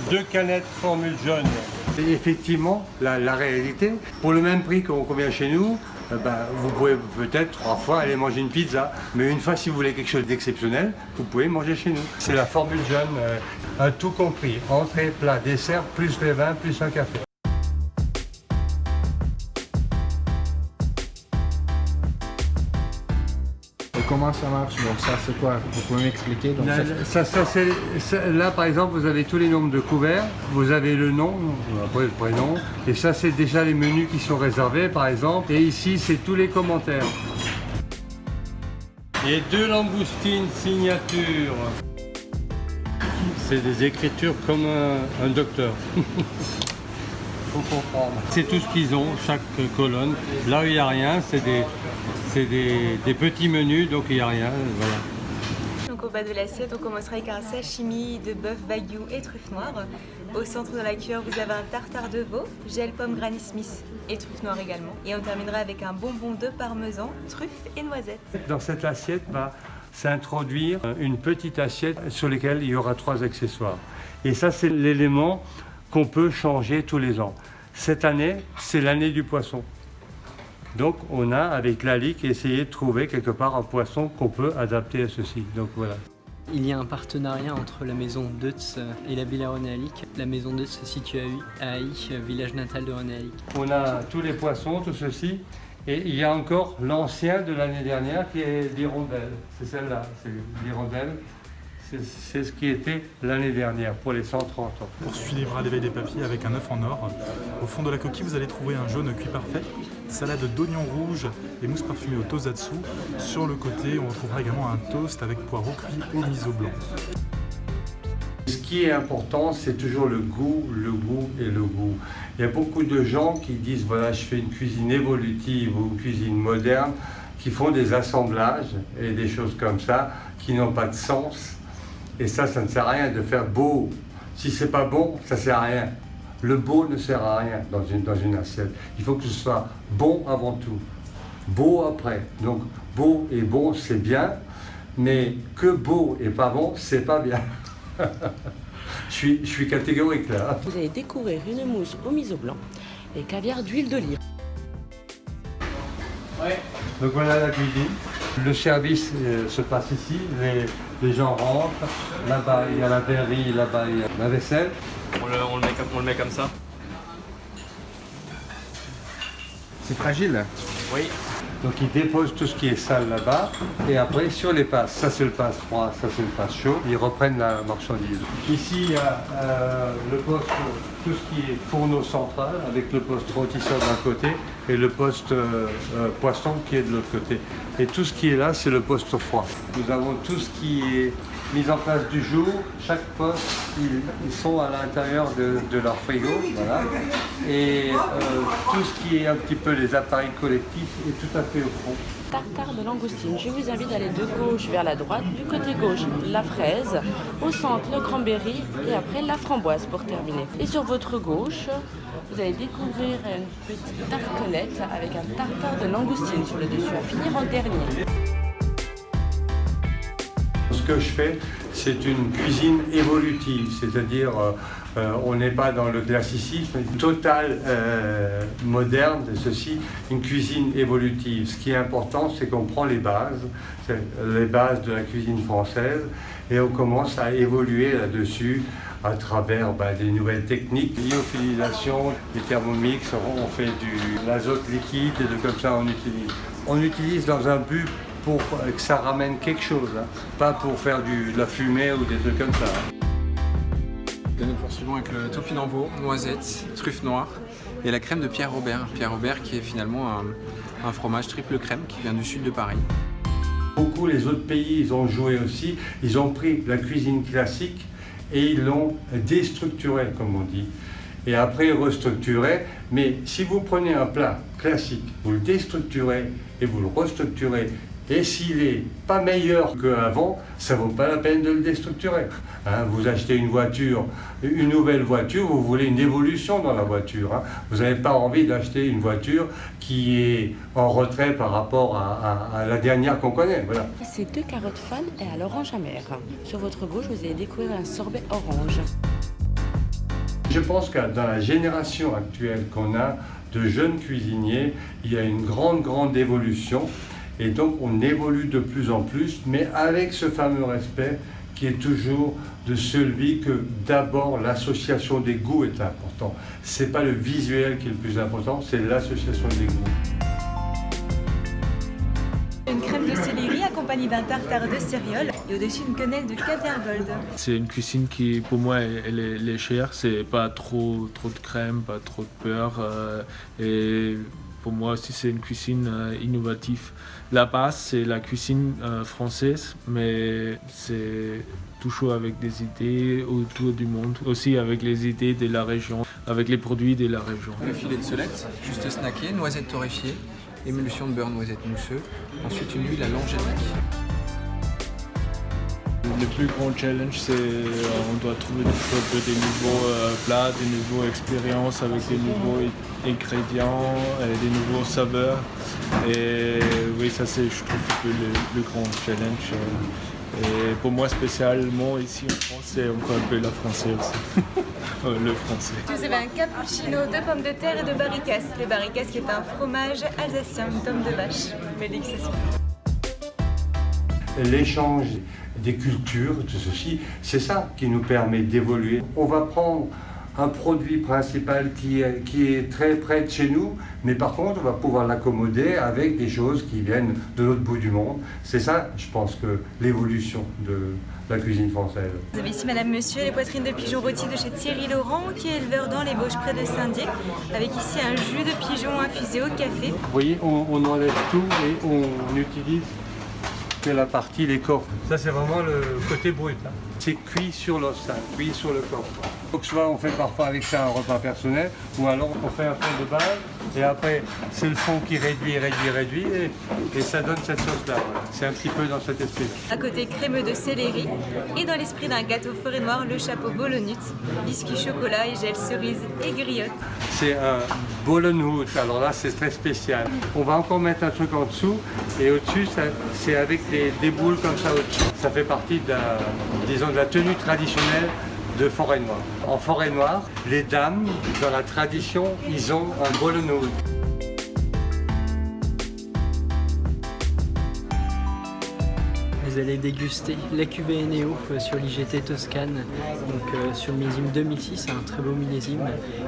2 canettes formule jaune. C'est effectivement la réalité. Pour le même prix qu'on vient chez nous, vous pouvez peut-être 3 fois aller manger une pizza. Mais une fois, si vous voulez quelque chose d'exceptionnel, vous pouvez manger chez nous. C'est la formule jaune, un tout compris. Entrée, plat, dessert, plus les vins, plus un café. Comment ça marche? Donc ça c'est quoi? Vous pouvez m'expliquer? Donc, Là par exemple vous avez tous les nombres de couverts, vous avez le nom, après le prénom, et ça c'est déjà les menus qui sont réservés par exemple, et ici c'est tous les commentaires. Et 2 langoustines signature. C'est des écritures comme un docteur. Faut comprendre. C'est tout ce qu'ils ont, chaque colonne. Là où il n'y a rien, c'est des petits menus, donc il n'y a rien. Voilà. Donc au bas de l'assiette, on commencera avec un sashimi de bœuf wagyu et truffe noire. Au centre de la cuillère, vous avez un tartare de veau, gel pomme Granny Smith et truffe noire également. Et on terminera avec un bonbon de parmesan, truffe et noisettes. Dans cette assiette va s'introduire une petite assiette sur laquelle il y aura 3 accessoires. Et ça, c'est l'élément qu'on peut changer tous les ans. Cette année, c'est l'année du poisson. Donc on a, avec l'ALIC, essayé de trouver quelque part un poisson qu'on peut adapter à ceci. Donc voilà. Il y a un partenariat entre la maison Deutz et la Villa René Alic. La maison Deutz se situe à Haï, village natal de René Alic. On a tous les poissons, tout ceci. Et il y a encore l'ancien de l'année dernière qui est l'hirondelle. C'est celle-là, c'est l'hirondelle. C'est ce qui était l'année dernière pour les 130 ans. Poursuivra l'éveil des papilles avec un œuf en or. Au fond de la coquille, vous allez trouver un jaune cuit parfait, salade d'oignons rouges et mousse parfumée au tozatsu. Sur le côté, on retrouvera également un toast avec poireaux cuits au miso blanc. Ce qui est important, c'est toujours le goût et le goût. Il y a beaucoup de gens qui disent voilà, je fais une cuisine évolutive ou une cuisine moderne, qui font des assemblages et des choses comme ça qui n'ont pas de sens. Et ça ne sert à rien de faire beau. Si c'est pas bon, ça sert à rien. Le beau ne sert à rien dans une assiette. Il faut que ce soit bon avant tout, beau après. Donc beau et bon, c'est bien, mais que beau et pas bon, c'est pas bien. Je suis catégorique là. Vous allez découvrir une mousse au miso blanc et caviar d'huile d'olive. Ouais. Donc voilà la cuisine. Le service se passe ici, les gens rentrent, là-bas il y a la verrerie, là-bas il y a la vaisselle. On le met comme ça. c'est fragile. Oui. Donc ils déposent tout ce qui est sale là-bas et après sur les passes, ça c'est le passe froid, ça c'est le passe chaud, ils reprennent la marchandise. Ici il y a le poste, tout ce qui est fourneau central avec le poste rôtisseur d'un côté et le poste poisson qui est de l'autre côté. Et tout ce qui est là, c'est le poste froid. Nous avons tout ce qui est mis en place du jour. Chaque poste, ils sont à l'intérieur de leur frigo. Voilà. Et tout ce qui est un petit peu les appareils collectifs est tout à fait au fond. Tartare de langoustine. Je vous invite à aller de gauche vers la droite. Du côté gauche, la fraise. Au centre, le cranberry. Et après, la framboise pour terminer. Et sur votre gauche, vous allez découvrir une petite tartelette avec un tartare de langoustine sur le dessus, à finir en dernier. Ce que je fais, c'est une cuisine évolutive, c'est-à-dire on n'est pas dans le classicisme total moderne de ceci, une cuisine évolutive. Ce qui est important, c'est qu'on prend les bases de la cuisine française et on commence à évoluer là-dessus à travers des nouvelles techniques, lyophilisation, des thermomix, on fait de l'azote liquide et de comme ça on utilise. On utilise dans un but pour que ça ramène quelque chose, hein, pas pour faire de la fumée ou des trucs comme ça. Nous poursuivons avec le topinambour, noisettes, truffe noire et la crème de Pierre Robert. Pierre Robert qui est finalement un fromage triple crème qui vient du sud de Paris. Beaucoup les autres pays, ils ont joué aussi, ils ont pris la cuisine classique et ils l'ont déstructuré, comme on dit. Et après restructuré, mais si vous prenez un plat classique, vous le déstructurez et vous le restructurez, et s'il n'est pas meilleur qu'avant, ça ne vaut pas la peine de le déstructurer. Hein, vous achetez une voiture, une nouvelle voiture, vous voulez une évolution dans la voiture. Hein. Vous n'avez pas envie d'acheter une voiture qui est en retrait par rapport à la dernière qu'on connaît. Voilà. C'est 2 carottes fan et à l'orange amère. Sur votre gauche, vous allez découvrir un sorbet orange. Je pense que dans la génération actuelle qu'on a de jeunes cuisiniers, il y a une grande évolution. Et donc on évolue de plus en plus, mais avec ce fameux respect qui est toujours de celui que d'abord l'association des goûts est important. Ce n'est pas le visuel qui est le plus important, c'est l'association des goûts. Une crème de céleri accompagnée d'un tartare de céréales et au-dessus une quenelle de caviar gold. C'est une cuisine qui, pour moi, elle est légère. C'est pas trop de crème, pas trop de beurre. Et pour moi aussi, c'est une cuisine innovative. La base, c'est la cuisine française, mais c'est toujours avec des idées autour du monde, aussi avec les idées de la région, avec les produits de la région. Le filet de solette, juste snacké, noisettes torréfiées, émulsion de beurre noisette mousseux, ensuite une huile à l'angélique. Le plus grand challenge, c'est on doit trouver des nouveaux plats, des nouvelles expériences avec des nouveaux ingrédients, des nouveaux saveurs. Et oui, ça c'est, je trouve, le grand challenge. Et pour moi spécialement ici en France, c'est encore un peu la française aussi. Le français. Vous avez un cappuccino de pommes de terre et de barricas. Le barricas qui est un fromage alsacien, une tome de vache. Belle dégustation. L'échange des cultures, de ceci, c'est ça qui nous permet d'évoluer. On va prendre un produit principal qui est très près de chez nous, mais par contre, on va pouvoir l'accommoder avec des choses qui viennent de l'autre bout du monde. C'est ça, je pense, que l'évolution de la cuisine française. Vous avez ici, madame, monsieur, les poitrines de pigeon rôti de chez Thierry Laurent, qui est éleveur dans les Vosges près de Saint-Dié, avec ici un jus de pigeon infusé au café. Vous voyez, on enlève tout et on utilise que la partie, l'écorce. Ça, c'est vraiment le côté brut. Hein. C'est cuit sur l'os, cuit sur le corps. Donc soit on fait parfois avec ça un repas personnel, ou alors on fait un fond de base, et après c'est le fond qui réduit, et ça donne cette sauce-là. Voilà. C'est un petit peu dans cet esprit. À côté crémeux de céleri, et dans l'esprit d'un gâteau forêt noire, le chapeau bolonut, biscuit chocolat et gel cerise et griotte. C'est un bolonut, alors là c'est très spécial. On va encore mettre un truc en dessous, et au-dessus c'est avec des boules comme ça au-dessus. Ça fait partie de la tenue traditionnelle de Forêt Noire. En Forêt Noire, les dames, dans la tradition, ils ont un bolonut. Vous allez déguster la cuvée Eneo sur l'IGT Toscane, donc sur le millésime 2006, un très beau millésime.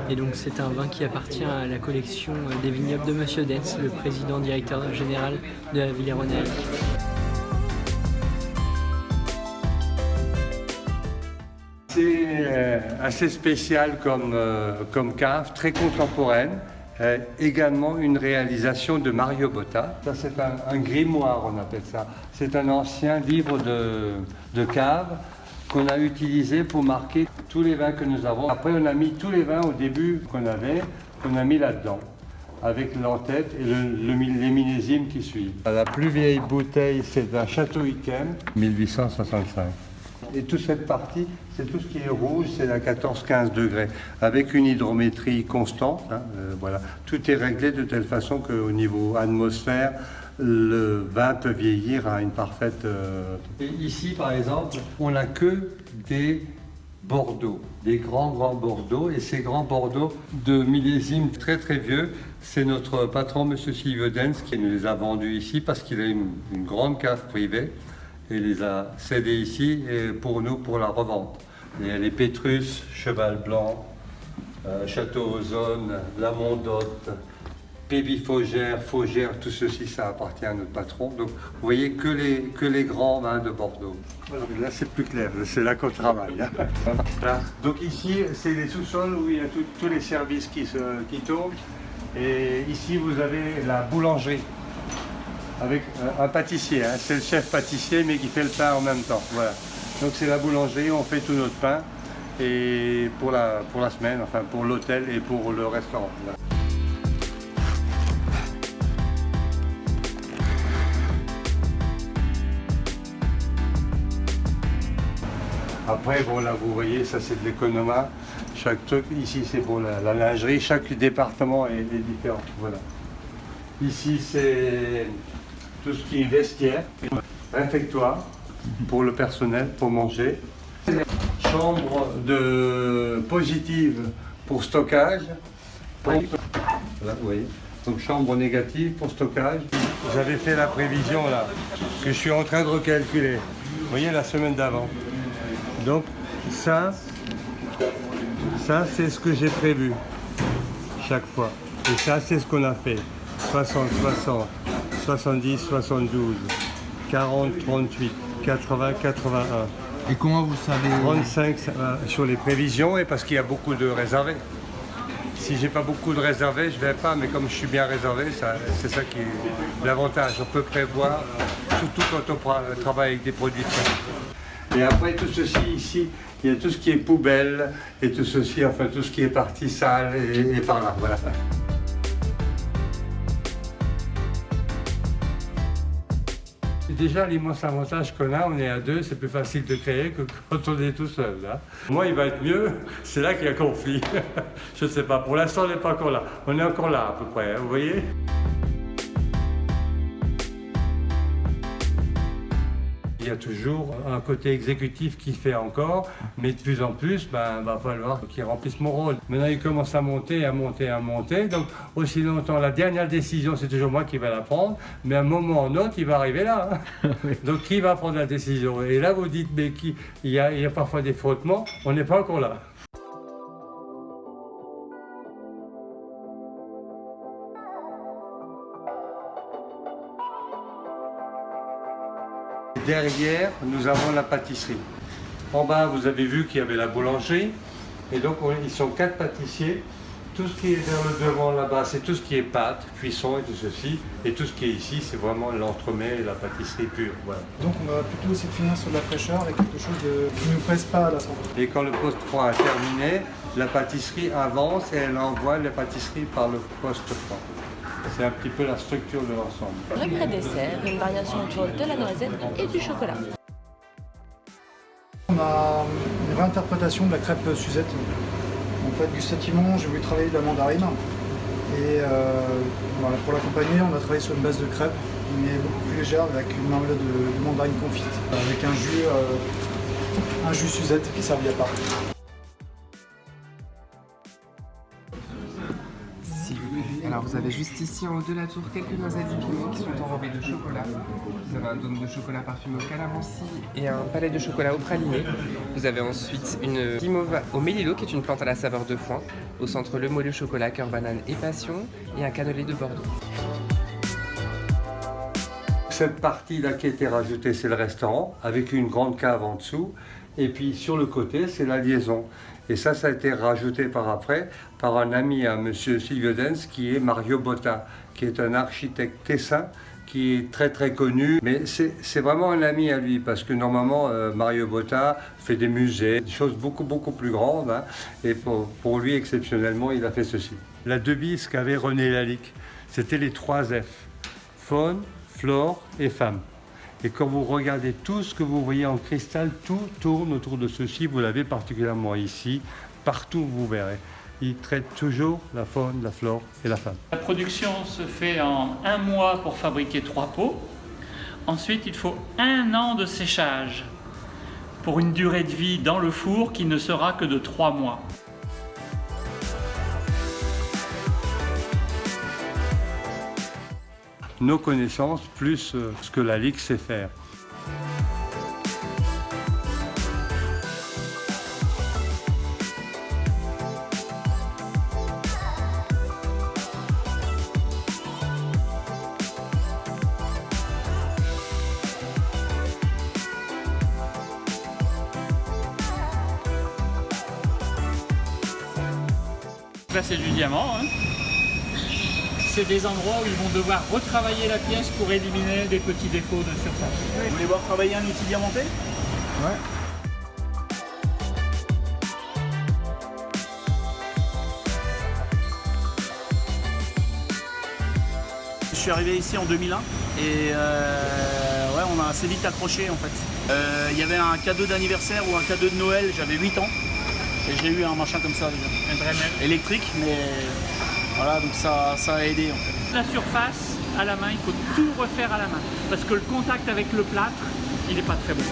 Et donc c'est un vin qui appartient à la collection des vignobles de Monsieur Dens, le président directeur général de la Villa Rhône-Alpes. C'est assez spécial comme cave, très contemporaine. Également une réalisation de Mario Botta. Ça c'est un grimoire, on appelle ça. C'est un ancien livre de cave qu'on a utilisé pour marquer tous les vins que nous avons. Après on a mis tous les vins au début qu'on a mis là-dedans, avec l'en-tête et les millésimes qui suivent. La plus vieille bouteille, c'est un Château Yquem, 1865. Et toute cette partie, c'est tout ce qui est rouge, c'est à 14-15 degrés, avec une hydrométrie constante. Hein, voilà. Tout est réglé de telle façon qu'au niveau atmosphère, le vin peut vieillir à une parfaite... Et ici, par exemple, on n'a que des Bordeaux, des grands Bordeaux. Et ces grands Bordeaux de millésimes très vieux, c'est notre patron, M. Silvio Dens, qui nous les a vendus ici parce qu'il a une grande cave privée. Et les a cédés ici et pour nous, pour la revente. Il y a les Pétrus, Cheval Blanc, Château Ozone, La Mondotte, Pébi Faugère, tout ceci, ça appartient à notre patron. Donc vous voyez que les grands vins de Bordeaux. Voilà, là c'est plus clair, c'est là qu'on travaille. Hein. Voilà. Donc ici, c'est les sous-sols où il y a tous les services qui tournent. Et ici, vous avez la boulangerie. Avec un pâtissier, hein. C'est le chef pâtissier mais qui fait le pain en même temps. Voilà. Donc c'est la boulangerie, on fait tout notre pain et pour la semaine, enfin pour l'hôtel et pour le restaurant. Voilà. Après, bon là vous voyez, ça c'est de l'économa. Chaque truc, ici c'est pour la lingerie, chaque département est différent. Voilà. Ici c'est tout ce qui est vestiaire, réfectoire pour le personnel, pour manger. chambre positive pour stockage. Là, vous voyez. Donc chambre négative pour stockage. J'avais fait la prévision là, que je suis en train de recalculer. Vous voyez la semaine d'avant. Donc ça c'est ce que j'ai prévu chaque fois. Et ça c'est ce qu'on a fait. 60, 60, 70, 72, 40, 38, 80, 81. Et comment vous savez 35 sur les prévisions et parce qu'il y a beaucoup de réservés. Si j'ai pas beaucoup de réservés, je vais pas, mais comme je suis bien réservé, c'est ça qui est l'avantage. On peut prévoir, surtout quand on travaille avec des produits frais. Et après tout ceci ici, il y a tout ce qui est poubelle et tout ceci, enfin tout ce qui est partie sale et par là, voilà. Déjà, l'immense avantage qu'on a, on est à deux, c'est plus facile de créer que quand on est tout seul. Là. Moi, il va être mieux, c'est là qu'il y a conflit. Je ne sais pas, pour l'instant, on n'est pas encore là. On est encore là, à peu près, vous voyez? Il y a toujours un côté exécutif qui fait encore, mais de plus en plus, va falloir qu'il remplisse mon rôle. Maintenant, il commence à monter, donc aussi longtemps, la dernière décision, c'est toujours moi qui vais la prendre, mais à un moment ou un autre, il va arriver là. Hein. Donc, qui va prendre la décision? Et là, vous dites, mais il y a parfois des frottements, on n'est pas encore là. Derrière, nous avons la pâtisserie. En bas, vous avez vu qu'il y avait la boulangerie. Et donc, ils sont 4 pâtissiers. Tout ce qui est vers le devant là-bas, c'est tout ce qui est pâte, cuisson et tout ceci. Et tout ce qui est ici, c'est vraiment l'entremets et la pâtisserie pure. Voilà. Donc, on va plutôt essayer de finir sur de la fraîcheur et quelque chose qui ne nous pèse pas à la santé. Et quand le poste froid a terminé, la pâtisserie avance et elle envoie les pâtisseries par le poste froid. C'est un petit peu la structure de l'ensemble. Le pré-dessert, une variation autour de la noisette et du chocolat. On a une réinterprétation de la crêpe Suzette. En fait, gustativement, j'ai voulu travailler de la mandarine. Et voilà, pour l'accompagner, on a travaillé sur une base de crêpe, mais beaucoup plus légère, avec une marmelade de mandarine confite, avec un jus Suzette qui est servi à part. Alors vous avez juste ici en haut de la tour quelques noisettes épilées qui sont enrobées de chocolat. Vous avez un dôme de chocolat parfumé au calamansi et un palais de chocolat au praliné. Vous avez ensuite une guimauve au mélilo qui est une plante à la saveur de foin. Au centre le moelleux chocolat, cœur banane et passion et un cannelé de Bordeaux. Cette partie-là qui a été rajoutée, c'est le restaurant avec une grande cave en dessous. Et puis sur le côté, c'est la liaison. Et ça a été rajouté par après par un ami à M. Silvio Dens, qui est Mario Botta, qui est un architecte tessin, qui est très très connu. Mais c'est vraiment un ami à lui, parce que normalement, Mario Botta fait des musées, des choses beaucoup plus grandes. Hein, et pour lui, exceptionnellement, il a fait ceci. La devise qu'avait René Lalique, c'était les 3 F. Faune, flore et femme. Et quand vous regardez tout ce que vous voyez en cristal, tout tourne autour de ceci. Vous l'avez particulièrement ici, partout vous verrez. Il traite toujours la faune, la flore et la femme. La production se fait en 1 mois pour fabriquer 3 pots. Ensuite, il faut 1 an de séchage pour une durée de vie dans le four qui ne sera que de 3 mois. Nos connaissances plus ce que la Ligue sait faire. Là, c'est du diamant. Hein. C'est des endroits où ils vont devoir retravailler la pièce pour éliminer des petits défauts de surface. Vous voulez voir travailler un outil diamanté? Ouais. Je suis arrivé ici en 2001 et ouais, on a assez vite accroché en fait. Il y avait un cadeau d'anniversaire ou un cadeau de Noël, j'avais 8 ans et j'ai eu un machin comme ça déjà. Un Dremel. Électrique, mais voilà, donc ça a aidé en fait. La surface, à la main, il faut tout refaire à la main parce que le contact avec le plâtre, il n'est pas très bon.